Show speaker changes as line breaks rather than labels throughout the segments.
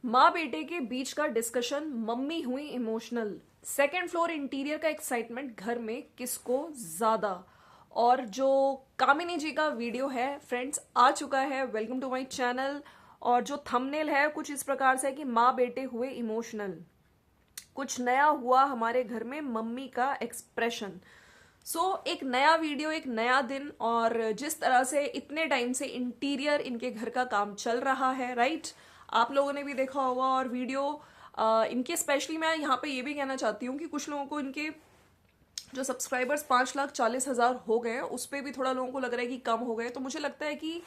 माँ बेटे के बीच का डिस्कशन, मम्मी हुई इमोशनल, सेकेंड फ्लोर इंटीरियर का एक्साइटमेंट घर में किसको ज्यादा। और जो कामिनी जी का वीडियो है फ्रेंड्स आ चुका है, वेलकम टू माय चैनल। और जो थंबनेल है कुछ इस प्रकार से है कि माँ बेटे हुए इमोशनल, कुछ नया हुआ हमारे घर में, मम्मी का एक्सप्रेशन। एक नया वीडियो, एक नया दिन। और जिस तरह से इतने टाइम से इंटीरियर इनके घर का काम चल रहा है, राइट, आप लोगों ने भी देखा होगा। और वीडियो इनके स्पेशली मैं यहाँ पे ये भी कहना चाहती हूँ कि कुछ लोगों को इनके जो सब्सक्राइबर्स 5,40,000 हो गए हैं उस पर भी थोड़ा लोगों को लग रहा है कि कम हो गए। तो मुझे लगता है कि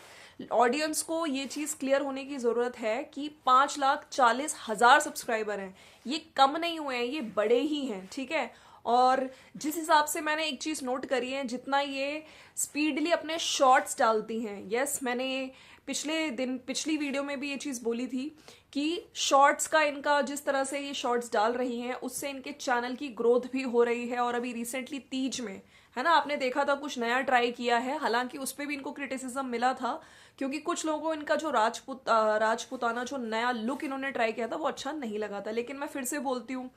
ऑडियंस को ये चीज़ क्लियर होने की ज़रूरत है कि 5,40,000 सब्सक्राइबर हैं, ये कम नहीं हुए हैं, ये बड़े ही हैं, ठीक है। और जिस हिसाब से मैंने एक चीज़ नोट करी है, जितना ये स्पीडली अपने शॉर्ट्स डालती हैं, यस, मैंने पिछले दिन पिछली वीडियो में भी ये चीज़ बोली थी कि शॉर्ट्स का इनका जिस तरह से ये शॉर्ट्स डाल रही हैं उससे इनके चैनल की ग्रोथ भी हो रही है। और अभी रिसेंटली तीज में, है ना, आपने देखा था कुछ नया ट्राई किया है, हालांकि उस पर भी इनको क्रिटिसिज्म मिला था क्योंकि कुछ लोगों को इनका जो राजपूताना जो नया लुक इन्होंने ट्राई किया था वो अच्छा नहीं लगा था। लेकिन मैं फिर से बोलती हूँ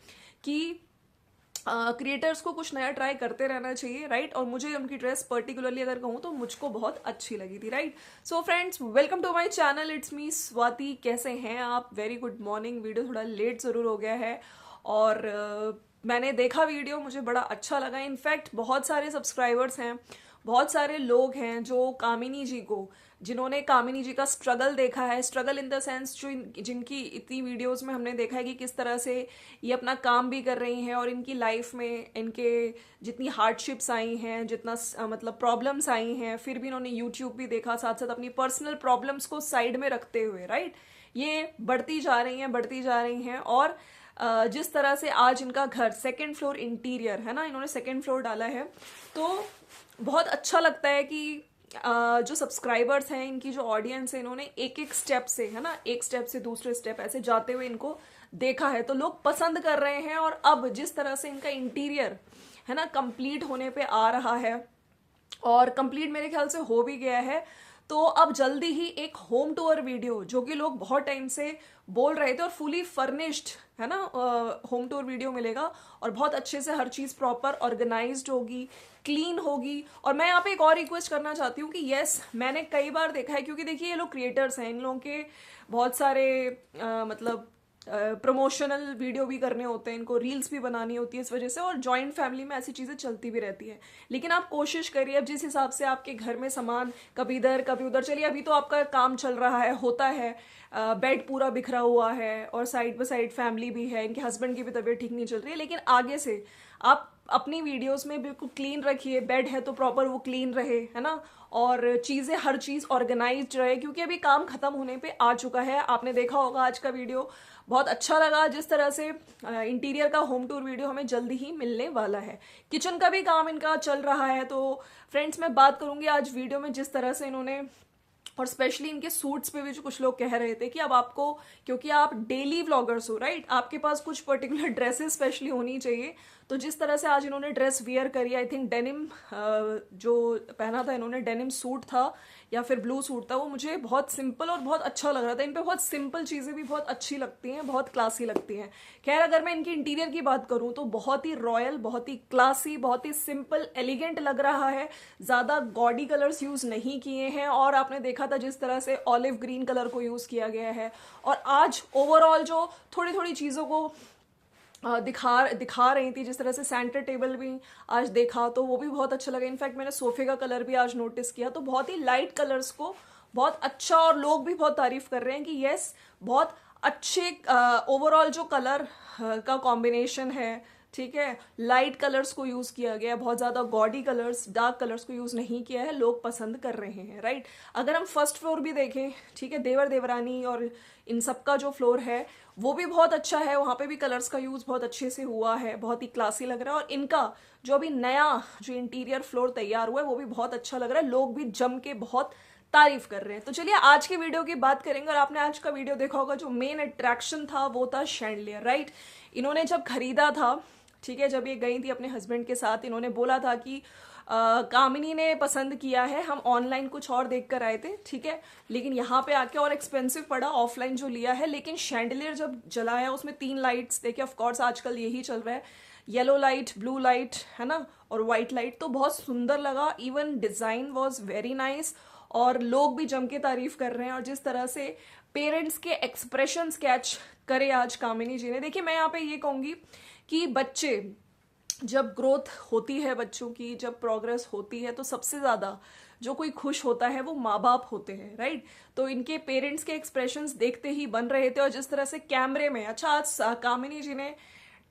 कि क्रिएटर्स को कुछ नया ट्राई करते रहना चाहिए, राइट। और मुझे उनकी ड्रेस पर्टिकुलरली अगर कहूँ तो मुझको बहुत अच्छी लगी थी, right. So friends, welcome to my channel, it's me Swati. कैसे हैं आप? Very good morning. वीडियो थोड़ा लेट ज़रूर हो गया है और मैंने देखा वीडियो, मुझे बड़ा अच्छा लगा। इनफैक्ट बहुत सारे सब्सक्राइबर्स हैं, बहुत सारे लोग हैं जो कामिनी जी को, जिन्होंने कामिनी जी का स्ट्रगल देखा है, स्ट्रगल इन द सेंस जो जिनकी इतनी वीडियोस में हमने देखा है कि किस तरह से ये अपना काम भी कर रही हैं और इनकी लाइफ में इनके जितनी हार्डशिप्स आई हैं, जितना मतलब प्रॉब्लम्स आई हैं, फिर भी इन्होंने यूट्यूब भी देखा, साथ साथ अपनी पर्सनल प्रॉब्लम्स को साइड में रखते हुए, राइट, ये बढ़ती जा रही हैं, बढ़ती जा रही हैं। और जिस तरह से आज इनका घर सेकेंड फ्लोर इंटीरियर है ना, इन्होंने सेकेंड फ्लोर डाला है, तो बहुत अच्छा लगता है कि जो सब्सक्राइबर्स हैं, इनकी जो ऑडियंस है, इन्होंने एक एक स्टेप से, है ना, एक स्टेप से दूसरे स्टेप ऐसे जाते हुए इनको देखा है, तो लोग पसंद कर रहे हैं। और अब जिस तरह से इनका इंटीरियर, है ना, कंप्लीट होने पे आ रहा है और कंप्लीट मेरे ख्याल से हो भी गया है, तो अब जल्दी ही एक होम टूर वीडियो, जो कि लोग बहुत टाइम से बोल रहे थे, और फुली फर्निश्ड, है ना, होम टूर वीडियो मिलेगा और बहुत अच्छे से हर चीज़ प्रॉपर ऑर्गेनाइज्ड होगी, क्लीन होगी। और मैं यहाँ पे एक और रिक्वेस्ट करना चाहती हूँ कि यस, मैंने कई बार देखा है, क्योंकि देखिए ये लोग क्रिएटर्स हैं, इन लोगों के बहुत सारे मतलब प्रमोशनल वीडियो भी करने होते हैं, इनको रील्स भी बनानी होती है इस वजह से, और जॉइंट फैमिली में ऐसी चीज़ें चलती भी रहती है। लेकिन आप कोशिश करिए, अब जिस हिसाब से आपके घर में सामान कभी इधर कभी उधर, चलिए अभी तो आपका काम चल रहा है, होता है, बेड पूरा बिखरा हुआ है और साइड बाय साइड फैमिली भी है, इनके हस्बैंड की भी तबीयत ठीक नहीं चल रही है, लेकिन आगे से आप अपनी वीडियोस में बिल्कुल क्लीन रखिए, बेड है तो प्रॉपर वो क्लीन रहे, है ना, और चीज़ें, हर चीज़ ऑर्गेनाइज्ड रहे, क्योंकि अभी काम खत्म होने पे आ चुका है। आपने देखा होगा आज का वीडियो बहुत अच्छा लगा, जिस तरह से इंटीरियर का होम टूर वीडियो हमें जल्दी ही मिलने वाला है। किचन का भी काम इनका चल रहा है। तो फ्रेंड्स, मैं बात करूंगी आज वीडियो में जिस तरह से इन्होंने, और स्पेशली इनके सूट्स पे भी जो कुछ लोग कह रहे थे कि अब आपको, क्योंकि आप डेली व्लॉगर्स हो, राइट, आपके पास कुछ पर्टिकुलर ड्रेसेस स्पेशली होनी चाहिए। तो जिस तरह से आज इन्होंने ड्रेस वियर करी, आई थिंक डेनिम जो पहना था इन्होंने, डेनिम सूट था या फिर ब्लू सूट था, वो मुझे बहुत सिंपल और बहुत अच्छा लग रहा था। इन पे बहुत सिंपल चीज़ें भी बहुत अच्छी लगती हैं, बहुत क्लासी लगती हैं। खैर, अगर मैं इनकी इंटीरियर की बात करूँ तो बहुत ही रॉयल, बहुत ही क्लासी, बहुत ही सिंपल, एलिगेंट लग रहा है। ज़्यादा गॉडी कलर्स यूज़ नहीं किए हैं, और आपने देखा था जिस तरह से ऑलिव ग्रीन कलर को यूज़ किया गया है। और आज ओवरऑल जो थोड़ी थोड़ी चीज़ों को दिखा रही थी, जिस तरह से सेंटर टेबल भी आज देखा तो वो भी बहुत अच्छा लगा। इनफैक्ट मैंने सोफे का कलर भी आज नोटिस किया, तो बहुत ही लाइट कलर्स को बहुत अच्छा, और लोग भी बहुत तारीफ कर रहे हैं कि यस, बहुत अच्छे ओवरऑल जो कलर का कॉम्बिनेशन है, ठीक है, लाइट कलर्स को यूज किया गया, बहुत ज्यादा गॉडी कलर्स, डार्क कलर्स को यूज नहीं किया है, लोग पसंद कर रहे हैं, राइट। अगर हम फर्स्ट फ्लोर भी देखें, ठीक है, देवर देवरानी और इन सब का जो फ्लोर है वो भी बहुत अच्छा है, वहां पे भी कलर्स का यूज बहुत अच्छे से हुआ है, बहुत ही क्लासी लग रहा है। और इनका जो अभी नया जो इंटीरियर फ्लोर तैयार हुआ है वो भी बहुत अच्छा लग रहा है, लोग भी जम के बहुत तारीफ कर रहे हैं। तो चलिए आज की वीडियो की बात करेंगे। और आपने आज का वीडियो देखा होगा, जो मेन अट्रैक्शन था वो था शैंडलियर, राइट। इन्होंने जब खरीदा था, ठीक है, जब ये गई थी अपने हस्बैंड के साथ, इन्होंने बोला था कि कामिनी ने पसंद किया है। हम ऑनलाइन कुछ और देख कर आए थे, ठीक है, लेकिन यहाँ पे आके और एक्सपेंसिव पड़ा ऑफलाइन जो लिया है। लेकिन शैंडलियर जब जलाया उसमें 3 लाइट्स देखिए, ऑफ कोर्स आजकल यही चल रहा है, येलो लाइट, ब्लू लाइट, है ना, और व्हाइट लाइट, तो बहुत सुंदर लगा। Even design was very nice और लोग भी जम के तारीफ कर रहे हैं। और जिस तरह से पेरेंट्स के एक्सप्रेशन कैच करे आज कामिनी जी ने, देखिए मैं यहाँ पे ये कहूंगी कि बच्चे जब ग्रोथ होती है, बच्चों की जब प्रोग्रेस होती है, तो सबसे ज्यादा जो कोई खुश होता है वो माँ बाप होते हैं, राइट। तो इनके पेरेंट्स के एक्सप्रेशंस देखते ही बन रहे थे। और जिस तरह से कैमरे में, अच्छा आज कामिनी जी ने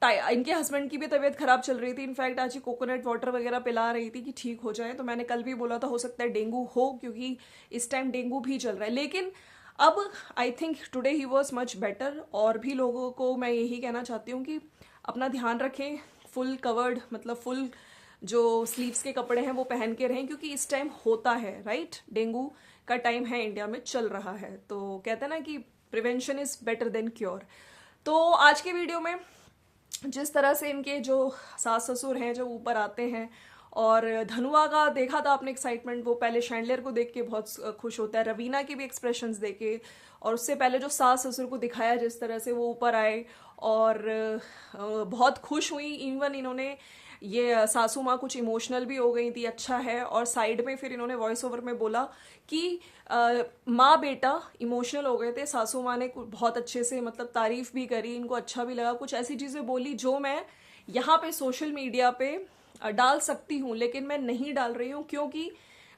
इनके हस्बैंड की भी तबीयत खराब चल रही थी, इनफैक्ट आज ही कोकोनट वाटर वगैरह पिला रही थी कि ठीक हो जाए। तो मैंने कल भी बोला था हो सकता है डेंगू हो, क्योंकि इस टाइम डेंगू भी चल रहा है। लेकिन अब I think today he was much better. और भी लोगों को मैं यही कहना चाहती हूँ कि अपना ध्यान रखें, फुल कवर्ड मतलब फुल जो स्लीव्स के कपड़े हैं वो पहन के रहें, क्योंकि इस टाइम होता है, राइट। डेंगू का टाइम है, इंडिया में चल रहा है। तो कहते हैं ना कि prevention is better than cure. तो आज के वीडियो में जिस तरह से इनके जो सास ससुर हैं जो ऊपर आते हैं, और धनुआ का देखा था आपने एक्साइटमेंट, वो पहले शैंडलियर को देख के बहुत खुश होता है, रवीना के भी एक्सप्रेशंस देके, और उससे पहले जो सास ससुर को दिखाया जिस तरह से वो ऊपर आए और बहुत खुश हुई। इवन इन्होंने ये सासू माँ कुछ इमोशनल भी हो गई थी, अच्छा है। और साइड में फिर इन्होंने वॉइस ओवर में बोला कि माँ बेटा इमोशनल हो गए थे, सासू माँ ने बहुत अच्छे से मतलब तारीफ भी करी, इनको अच्छा भी लगा, कुछ ऐसी चीजें बोली जो मैं यहाँ पे सोशल मीडिया पे डाल सकती हूँ, लेकिन मैं नहीं डाल रही हूँ क्योंकि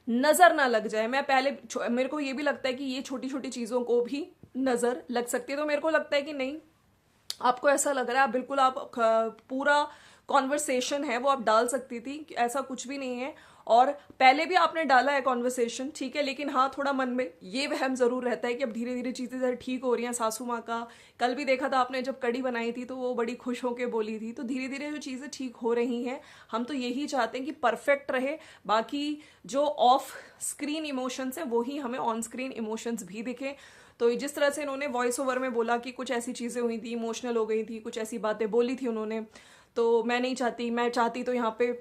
नजर ना लग जाए। मैं पहले मेरे को ये भी लगता है कि ये छोटी छोटी चीजों को भी नजर लग सकती है, तो मेरे को लगता है कि नहीं, आपको ऐसा लग रहा है, आप बिल्कुल आप पूरा कॉन्वर्सेशन है वो आप डाल सकती थी, ऐसा कुछ भी नहीं है। और पहले भी आपने डाला है कॉन्वर्सेशन, ठीक है, लेकिन हाँ थोड़ा मन में ये वहम जरूर रहता है कि अब धीरे धीरे चीजें ठीक हो रही हैं। सासू माँ का कल भी देखा था आपने, जब कड़ी बनाई थी तो वो बड़ी खुश होकर बोली थी। तो धीरे धीरे जो चीजें ठीक हो रही हैं, हम तो यही चाहते हैं कि परफेक्ट रहे, बाकी जो ऑफ स्क्रीन इमोशंस है वही हमें ऑन स्क्रीन इमोशंस भी दिखे। तो जिस तरह से इन्होंने वॉइस ओवर में बोला कि कुछ ऐसी चीजें हुई थी, इमोशनल हो गई थी, कुछ ऐसी बातें बोली थी उन्होंने, तो मैं नहीं चाहती, मैं चाहती तो यहाँ पे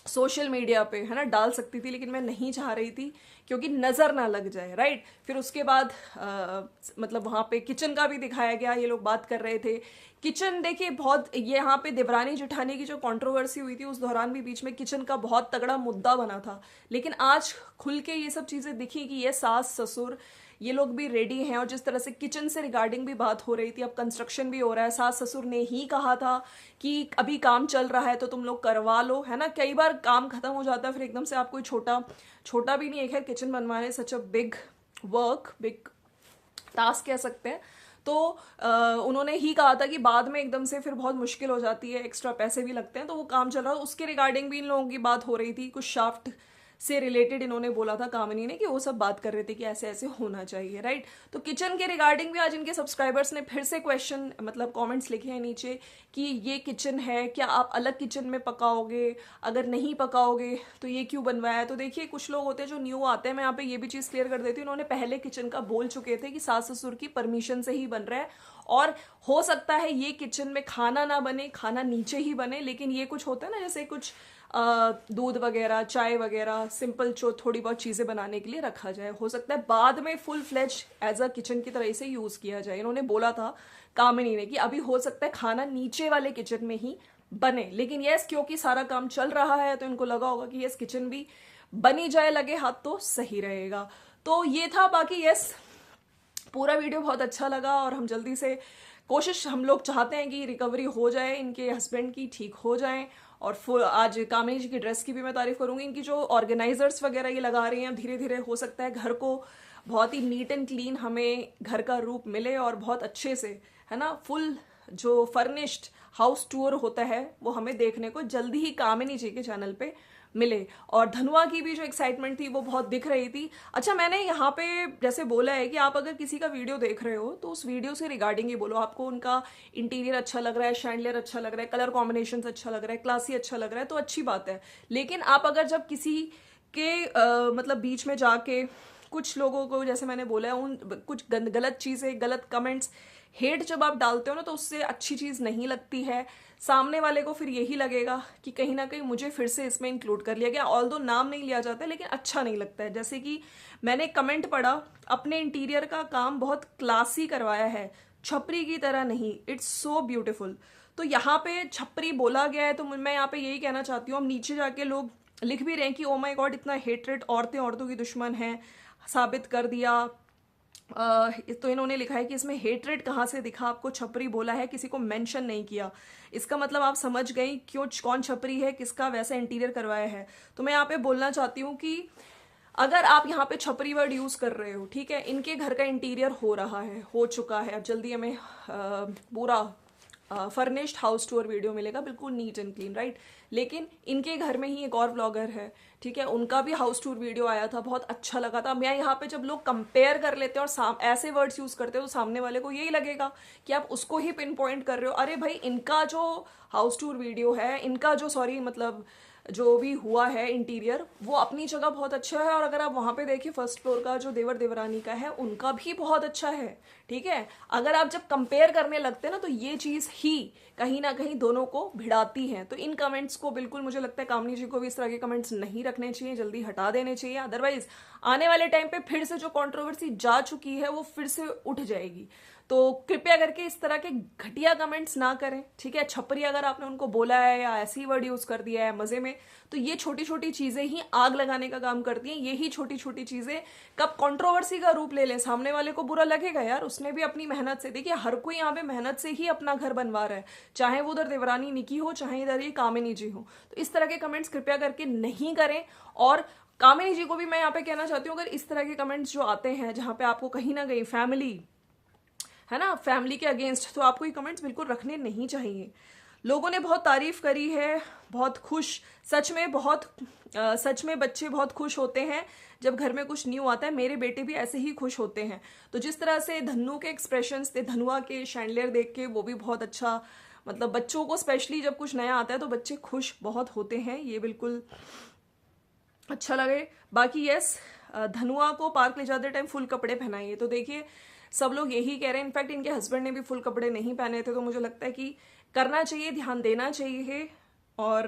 सोशल मीडिया पे, है ना, डाल सकती थी, लेकिन मैं नहीं चाह रही थी क्योंकि नजर ना लग जाए, राइट। फिर उसके बाद मतलब वहां पे किचन का भी दिखाया गया, ये लोग बात कर रहे थे किचन, देखिए बहुत ये यहाँ पे देवरानी जेठानी की जो कंट्रोवर्सी हुई थी उस दौरान भी बीच में किचन का बहुत तगड़ा मुद्दा बना था। लेकिन आज खुल के ये सब चीजें दिखी कि ये सास ससुर ये लोग भी रेडी हैं। और जिस तरह से किचन से रिगार्डिंग भी बात हो रही थी, अब कंस्ट्रक्शन भी हो रहा है, सास ससुर ने ही कहा था कि अभी काम चल रहा है तो तुम लोग करवा लो, है ना। कई बार काम खत्म हो जाता है फिर एकदम से आप कोई छोटा भी नहीं है, खैर किचन बनवाने such a big work, big task कह सकते हैं। तो उन्होंने ही कहा था कि बाद में एकदम से फिर बहुत मुश्किल हो जाती है, एक्स्ट्रा पैसे भी लगते हैं, तो वो काम चल रहा है, उसके रिगार्डिंग भी इन लोगों की बात हो रही थी। कुछ शाफ्ट से रिलेटेड इन्होंने बोला था कामिनी ने कि वो सब बात कर रहे थे कि ऐसे ऐसे होना चाहिए, राइट। तो किचन के रिगार्डिंग भी आज इनके सब्सक्राइबर्स ने फिर से क्वेश्चन मतलब कमेंट्स लिखे हैं नीचे कि ये किचन है, क्या आप अलग किचन में पकाओगे, अगर नहीं पकाओगे तो ये क्यों बनवाया है। तो देखिए कुछ लोग होते हैं जो न्यू आते हैं, मैं यहाँ पे ये भी चीज क्लियर कर देती हूँ, उन्होंने पहले किचन का बोल चुके थे कि सास ससुर की परमिशन से ही बन रहा है, और हो सकता है ये किचन में खाना ना बने, खाना नीचे ही बने, लेकिन ये कुछ होता है ना जैसे कुछ दूध वगैरह, चाय वगैरह, सिंपल जो थोड़ी बहुत चीजें बनाने के लिए रखा जाए, हो सकता है बाद में full fledge as a kitchen की तरह इसे यूज किया जाए। इन्होंने बोला था कामिनी ने कि अभी हो सकता है खाना नीचे वाले किचन में ही बने, लेकिन यस क्योंकि सारा काम चल रहा है तो इनको लगा होगा कि यस किचन भी बनी जाए, लगे हाथ तो सही रहेगा। तो ये था, बाकी यस पूरा वीडियो बहुत अच्छा लगा, और हम जल्दी से कोशिश हम लोग चाहते हैं कि रिकवरी हो जाए, इनके हस्बैंड की ठीक हो जाए। और फुल आज कामिनी जी की ड्रेस की भी मैं तारीफ करूंगी, इनकी जो ऑर्गेनाइजर्स वगैरह ये लगा रही हैं, धीरे धीरे हो सकता है घर को बहुत ही नीट एंड क्लीन हमें घर का रूप मिले, और बहुत अच्छे से, है ना, फुल जो फर्निश्ड हाउस टूर होता है वो हमें देखने को जल्दी ही कामिनी जी के चैनल पे मिले। और धनुआ की भी जो एक्साइटमेंट थी वो बहुत दिख रही थी। अच्छा मैंने यहाँ पे जैसे बोला है कि आप अगर किसी का वीडियो देख रहे हो तो उस वीडियो से रिगार्डिंग ही बोलो, आपको उनका इंटीरियर अच्छा लग रहा है, शैंडलियर अच्छा लग रहा है, कलर कॉम्बिनेशन अच्छा लग रहा है, क्लासी अच्छा लग रहा है, तो अच्छी बात है। लेकिन आप अगर जब किसी के मतलब बीच में जाके कुछ लोगों को जैसे मैंने बोला उन कुछ गलत चीज़ें, गलत कमेंट्स, हेट जब आप डालते हो ना तो उससे अच्छी चीज़ नहीं लगती है। सामने वाले को फिर यही लगेगा कि कहीं ना कहीं मुझे फिर से इसमें इंक्लूड कर लिया गया, ऑल्दो नाम नहीं लिया जाता है लेकिन अच्छा नहीं लगता है। जैसे कि मैंने कमेंट पढ़ा, अपने इंटीरियर का काम बहुत क्लासी करवाया है, छपरी की तरह नहीं, इट्स सो ब्यूटिफुल। तो यहाँ पे छपरी बोला गया है तो मैं यहाँ पे यही कहना चाहती हूँ, अब नीचे जाके लोग लिख भी रहे हैं कि ओ माय गॉड इतना हेटरेट, औरतें औरतों की दुश्मन हैं, साबित कर दिया। तो इन्होंने लिखा है कि इसमें हेटरेट कहाँ से दिखा, आपको छपरी बोला है, किसी को मेंशन नहीं किया। इसका मतलब आप समझ गई क्यों कौन छपरी है, किसका वैसा इंटीरियर करवाया है। तो मैं यहाँ पे बोलना चाहती हूँ कि अगर आप यहाँ पे छपरी वर्ड यूज कर रहे हो, ठीक है, इनके घर का इंटीरियर हो रहा है, हो चुका है, अब जल्दी हमें पूरा फर्निश्ड हाउस टूर वीडियो मिलेगा, बिल्कुल नीट एंड क्लीन, राइट। लेकिन इनके घर में ही एक और व्लॉगर है, ठीक है, उनका भी हाउस टूर वीडियो आया था, बहुत अच्छा लगा था। मैं यहाँ पे जब लोग कंपेयर कर लेते हैं और ऐसे वर्ड्स यूज करते हो तो सामने वाले को यही लगेगा कि आप उसको ही पिन पॉइंट कर रहे हो। अरे भाई, इनका जो हाउस टूर वीडियो है, इनका जो सॉरी मतलब जो भी हुआ है इंटीरियर, वो अपनी जगह बहुत अच्छा है। और अगर आप वहां पे देखिए फर्स्ट फ्लोर का जो देवर देवरानी का है, उनका भी बहुत अच्छा है, ठीक है। अगर आप जब कंपेयर करने लगते हैं ना तो ये चीज ही कहीं ना कहीं दोनों को भिड़ाती है। तो इन कमेंट्स को बिल्कुल मुझे लगता है कामनी जी को भी इस तरह के कमेंट्स नहीं रखने चाहिए, जल्दी हटा देने चाहिए। अदरवाइज आने वाले टाइम पे फिर से जो कंट्रोवर्सी जा चुकी है वो फिर से उठ जाएगी। तो कृपया करके इस तरह के घटिया कमेंट्स ना करें, ठीक है। छपरी अगर आपने उनको बोला है या ऐसी वर्ड यूज कर दिया है मजे में, तो ये छोटी छोटी चीजें ही आग लगाने का काम करती हैं। यही छोटी छोटी चीजें कब कंट्रोवर्सी का रूप ले लें, सामने वाले को बुरा लगेगा। यार उसने भी अपनी मेहनत से, देखिए हर कोई यहाँ पे मेहनत से ही अपना घर बनवा रहा है, चाहे वो उधर देवरानी निकी हो, चाहे इधर ये कामिनी जी हो। तो इस तरह के कमेंट्स कृपया करके नहीं करें। और कामिनी जी को भी मैं यहाँ पे कहना चाहती हूँ, अगर इस तरह के कमेंट्स जो आते हैं जहां पे आपको कहीं ना कहीं फैमिली है ना, फैमिली के अगेंस्ट, तो आपको ये कमेंट्स बिल्कुल रखने नहीं चाहिए। लोगों ने बहुत तारीफ करी है, बहुत खुश, सच में सच में बच्चे बहुत खुश होते हैं जब घर में कुछ न्यू आता है। मेरे बेटे भी ऐसे ही खुश होते हैं। तो जिस तरह से धन्नू के एक्सप्रेशंस थे, धनुआ के शैंडलियर देख के, वो भी बहुत अच्छा, मतलब बच्चों को स्पेशली जब कुछ नया आता है तो बच्चे खुश बहुत होते हैं, ये बिल्कुल अच्छा लगे। बाकी यस, धनुआ को पार्क ले जाते टाइम फुल कपड़े पहनाइए। तो देखिए सब लोग यही कह रहे हैं, इनफैक्ट इनके हस्बैंड ने भी फुल कपड़े नहीं पहने थे। तो मुझे लगता है कि करना चाहिए, ध्यान देना चाहिए। और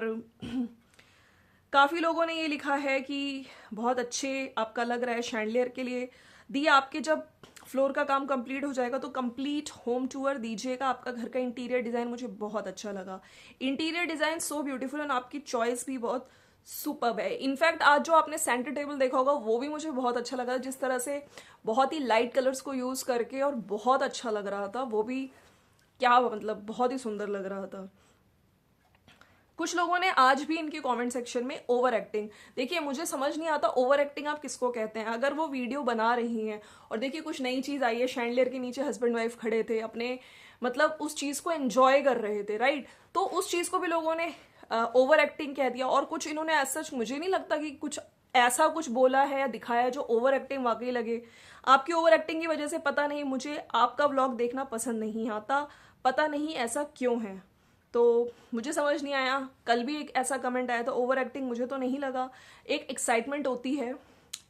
काफी लोगों ने ये लिखा है कि बहुत अच्छे आपका लग रहा है शैंडलियर के लिए। दी आपके जब फ्लोर का काम कंप्लीट हो जाएगा तो कंप्लीट होम टूर दीजिएगा। आपका घर का इंटीरियर डिजाइन मुझे बहुत अच्छा लगा, interior design so beautiful, and आपकी चॉइस भी बहुत सुपर्ब है। इनफैक्ट आज जो आपने सेंटर टेबल देखा होगा वो भी मुझे बहुत अच्छा लगा, जिस तरह से बहुत ही लाइट कलर्स को यूज करके, और बहुत अच्छा लग रहा था वो भी, क्या मतलब बहुत ही सुंदर लग रहा था। कुछ लोगों ने आज भी इनके कमेंट सेक्शन में ओवर एक्टिंग, देखिए मुझे समझ नहीं आता ओवर एक्टिंग आप किसको कहते हैं। अगर वो वीडियो बना रही हैं और देखिए कुछ नई चीज आई है, शैंडलियर के नीचे हस्बैंड वाइफ खड़े थे, अपने मतलब उस चीज को एंजॉय कर रहे थे, राइट, तो उस चीज को भी लोगों ने ओवर एक्टिंग कह दिया। और कुछ इन्होंने ऐसा, मुझे नहीं लगता कि कुछ ऐसा कुछ बोला है या दिखाया है जो ओवर एक्टिंग वाकई लगे। आपकी ओवर एक्टिंग की वजह से पता नहीं मुझे आपका व्लॉग देखना पसंद नहीं आता, पता नहीं ऐसा क्यों है। तो मुझे समझ नहीं आया। कल भी एक ऐसा कमेंट आया था, ओवर एक्टिंग मुझे तो नहीं लगा। एक एक्साइटमेंट होती है,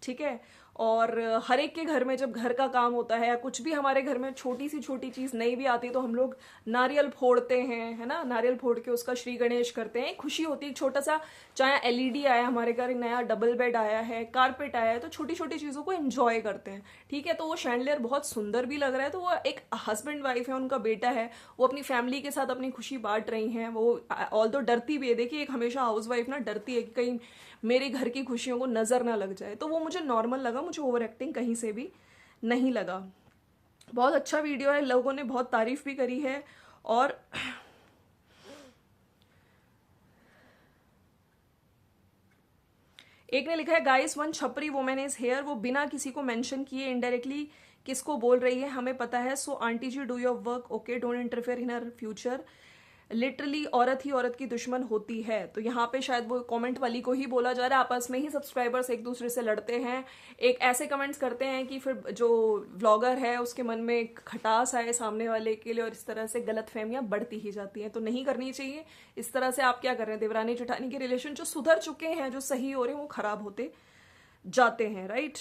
ठीक है, और हर एक के घर में जब घर का काम होता है या कुछ भी हमारे घर में छोटी सी छोटी चीज नई भी आती है तो हम लोग नारियल फोड़ते हैं, है ना, नारियल फोड़ के उसका श्री गणेश करते हैं, खुशी होती है। छोटा सा चाहे एलईडी आया हमारे घर, नया डबल बेड आया है, कारपेट आया है, तो छोटी छोटी चीजों को एंजॉय करते हैं, ठीक है। तो वो शैंडलियर बहुत सुंदर भी लग रहा है। तो वो एक हस्बैंड वाइफ है, उनका बेटा है, वो अपनी फैमिली के साथ अपनी खुशी बांट रही हैं। वो ऑल्दो डरती भी है, देखिए एक हमेशा हाउस वाइफ ना डरती है कि कहीं मेरे घर की खुशियों को नजर ना लग जाए। तो वो मुझे नॉर्मल लगा, मुझे ओवर एक्टिंग कहीं से भी नहीं लगा। बहुत अच्छा वीडियो है, लोगों ने बहुत तारीफ भी करी है। और एक ने लिखा है गाइस वन छपरी वुमेन इज हेयर, वो बिना किसी को मेंशन किए इनडायरेक्टली किसको बोल रही है हमें पता है। So aunty ji do your work, okay, don't interfere in her future. Literally औरत ही औरत की दुश्मन होती है। तो यहाँ पे शायद वो कमेंट वाली को ही बोला जा रहा है, आपस में ही सब्सक्राइबर्स एक दूसरे से लड़ते हैं, एक ऐसे कमेंट्स करते हैं कि फिर जो व्लॉगर है उसके मन में एक खटास आए सामने वाले के लिए, और इस तरह से गलत फहमियां बढ़ती ही जाती हैं। तो नहीं करनी चाहिए इस तरह से। आप क्या कर रहे हैं, देवरानी जेठानी के रिलेशन जो सुधर चुके हैं, जो सही हो रहे हैं, वो खराब होते जाते हैं, राइट।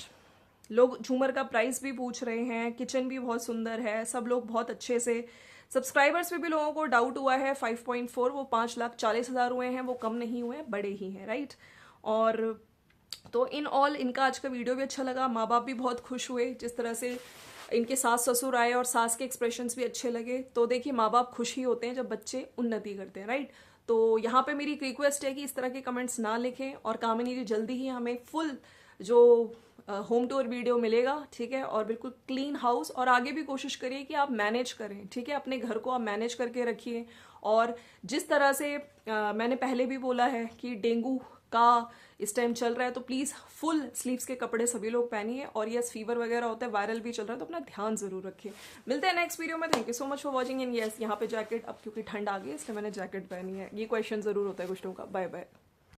लोग झूमर का प्राइस भी पूछ रहे हैं, किचन भी बहुत सुंदर है, सब लोग बहुत अच्छे से, सब्सक्राइबर्स पे भी लोगों को डाउट हुआ है 5.4, वो 5,40,000 हुए हैं, वो कम नहीं हुए, बड़े ही हैं, राइट। और तो इन ऑल इनका आज का वीडियो भी अच्छा लगा, माँ बाप भी बहुत खुश हुए जिस तरह से इनके सास ससुर आए और सास के एक्सप्रेशंस भी अच्छे लगे। तो देखिए माँ बाप खुश ही होते हैं जब बच्चे उन्नति करते हैं, राइट। तो यहाँ पे मेरी एक रिक्वेस्ट है कि इस तरह के कमेंट्स ना लिखें, और कामिनी जी जल्दी ही हमें फुल जो होम टूर वीडियो मिलेगा, ठीक है, और बिल्कुल क्लीन हाउस। और आगे भी कोशिश करिए कि आप मैनेज करें, ठीक है, अपने घर को आप मैनेज करके रखिए। और जिस तरह से मैंने पहले भी बोला है कि डेंगू का इस टाइम चल रहा है, तो प्लीज़ फुल स्लीव्स के कपड़े सभी लोग पहनिए। और यस, फीवर वगैरह होता है, वायरल भी चल रहा है, तो अपना ध्यान जरूर रखिए। मिलते हैं नेक्स्ट वीडियो में। Thank you so much for watching. And yes, यहाँ पे जैकेट, अब क्योंकि ठंड आ गई है इसलिए मैंने जैकेट पहनी है, ये क्वेश्चन जरूर होता है कुछ लोगों का। Bye bye.